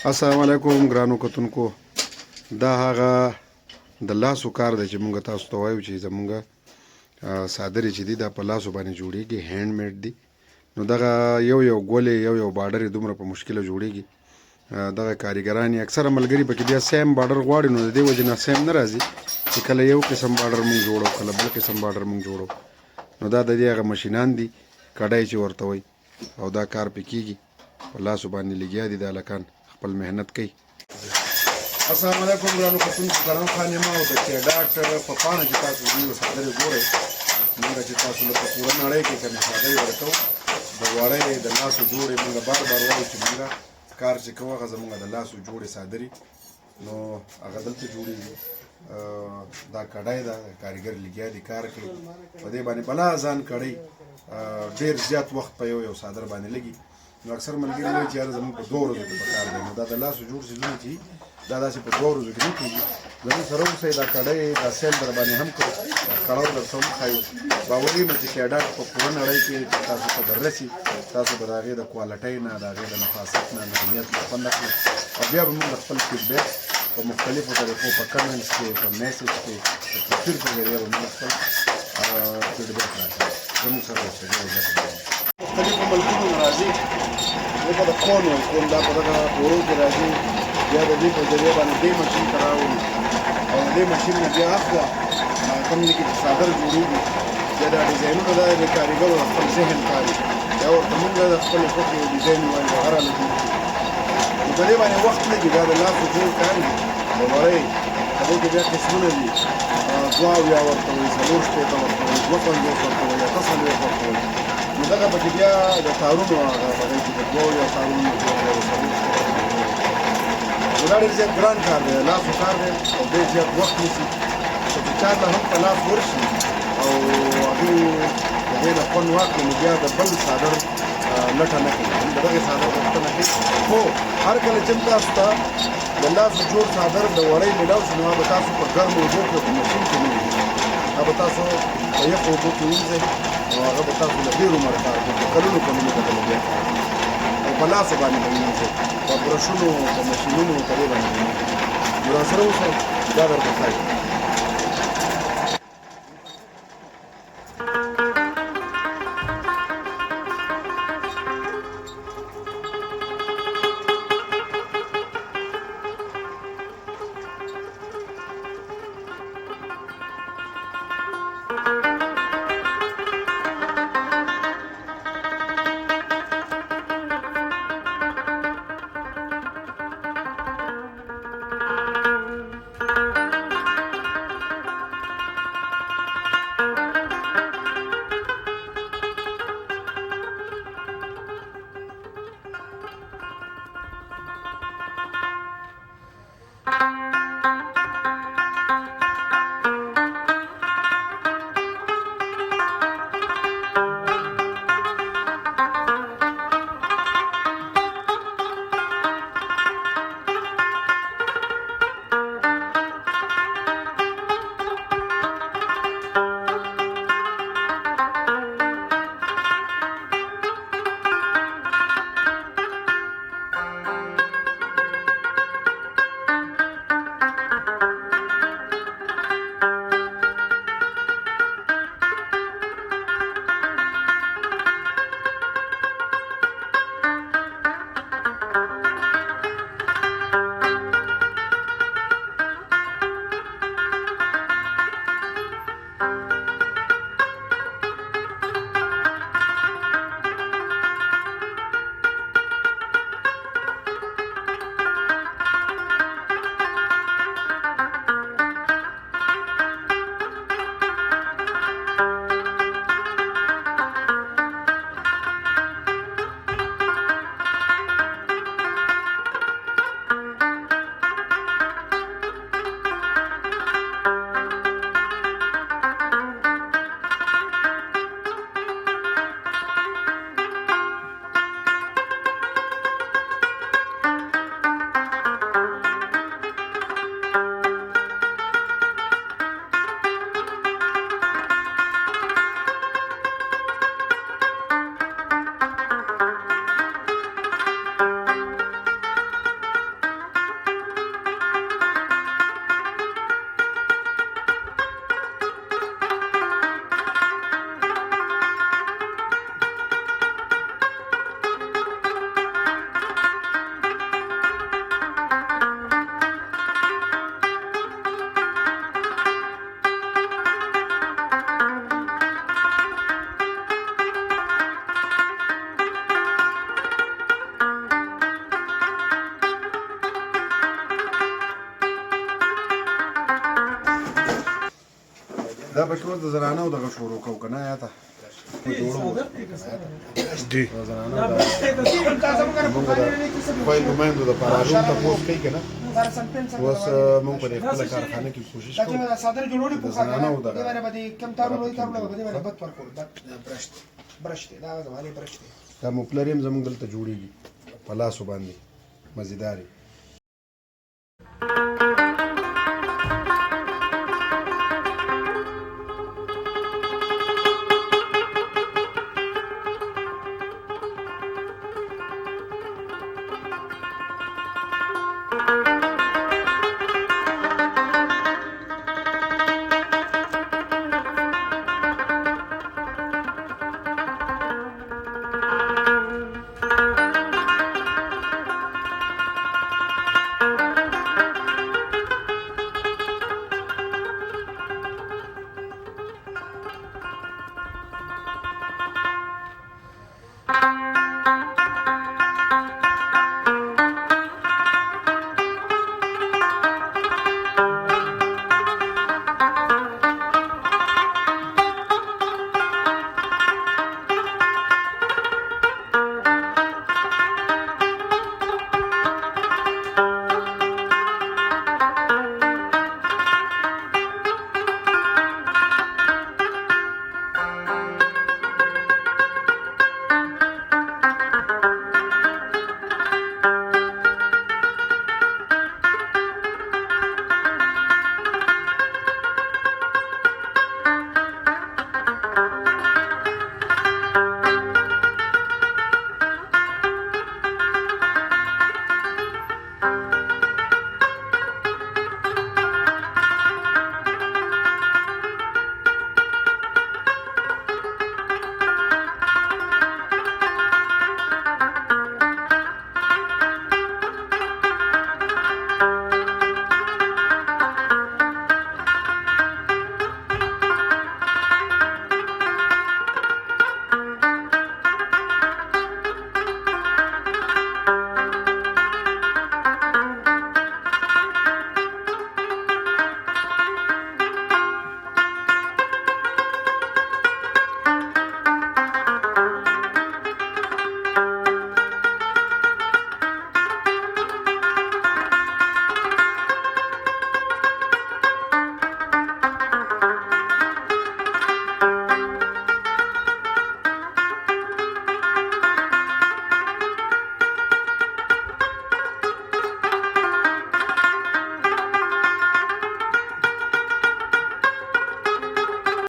السلام علیکم ګرانو کتونکو. دا هغه د لاسو کار دی چې موږ تاسو ته وایو چې زموږ صادرې چې دي دا په لاسو باندې جوړیږي، هینډ میډ دي. نو دغه یو ګولې یو بارډر یې دومره په مشکله جوړیږي. دغه کاریګران یې اکثره ملګري پکې بیا سیم بارډر غواړي، نو د دې وجې نه سیم نه راځي چې کله یو قسم بارډر موږ جوړو کله بل قسم بارډر موږ جوړو. نو دا د دې هغه مشینان دي، کډای چې ورته وایي، او دا کار پې کېږي. په لاسو باندې لګیا دي دا هلکان، خپل محنت کوي. السلام علیکم ګرانو کتونکو، کرم خان یم او د کیډاټ په پاڼه چې تاسو ویډیو صادرې ګورئ، موږ چې تاسو له په پوره نړۍ کې که مې صادرې ورکوو د وړۍ د لاسو جوړې موږ بار وایو چې موږ کار چې کوو هغه زموږ د لاسو جوړې صادرې، نو هغه دلته جوړېږي. دا کډای ده، کاریګر لګیا دي کار کوي په دې باندې. بلا ځان کړی ډېر زیات وخت په یو صادر باندې لګي. نو اکثر ملګري وایي چې یاره زموږ په 2 ورځو کې په کار دی. نو دا د لاسو جوړ څیزونه چې دا داسې په 2 ورځو کې نه کېږي. زموږ سره اوسئ، دا کډۍ دا سیل در باندې هم کړو، کړاو درته هم ښایو. باور یم چې کیډاټ په پوره نړۍ کې تاسو ته دررسي، تاسو به د هغې د کوالټۍ نه، د هغې د نفاست نه، نرمیت نه خوند اخلئ. او بیا به موږ خپل فیډبیک په مختلفو طریقو په کمنټس کې، په میسج کې، په تصویر په ذریعه به موږ خپل فیډبیک راکړو. زموږ سره اوسئ، ډېره ګټه کوي. مختلفو ملکونو نه راځي، دلته د کون وایي، کون دا په دغه اورو کې راځي، بیا د دې په ذریعه باندې دې ماشین ته راوړي، او د دې ماشین نه بیا اخوا کوم ځای کې چې صادر جوړېږي، بیا دا ډیزاینونه دا د کاریګرو د خپل ذهن کار وي، یا ورته موږ د خپلې خوښې یو ډیزاین ووایو، هغه راله جوړېږي. نو په دې باندې وخت لګي، دا د لاسو جوړ کار وي، د وړۍ په دې کې بیا قسمونه دي، 2 اویا ورته وایي، 4 شپېته ورته وایي، 52 ورته وایي، 48 ورته وایي. نو دغه پکې بیا د تارونو هغه هغې چې د 2 اویا تارونو دا ډېر زیات ګران کار دی، لاسو کار دی، او ډېر زیات وخت نیسي. که چا ته هم په لاس ورشي او هغې د دې نه خوند واخلي، نو بیا د بل صادر لټه نه کوي، د دغې صادر غوښتنه کوي. خو هر کله چې تاسو ته د لاسو جوړ صادر د وړۍ میلاو شي، نو هغه به تاسو په ګرمو اوبو کې په ماشین کې نه وي، هغه به تاسو په یخو اوبو کې ووځئ، نو هغه به تاسو له ډېر عمر کار کوي، په کلونو کلونو به بیا کار کوي، او په لاسو باندې به ووځئ، په برشونو، په ماشینونو، په دې باندې به ووځئ. نو راسره اوسئ، دا درته ښایي. دا به ټول د زنانو دغه شروع کوو که نه آیاته جی زنانو خپل نمایندو دپاره روم تپوس کوي که نه اوس موږ په دې خپله کارخانه کې کوشش کوو د زنانو دغه دا مفلر هم زموږ دلته جوړېږي په لاسو باندې مزیدار Thank you.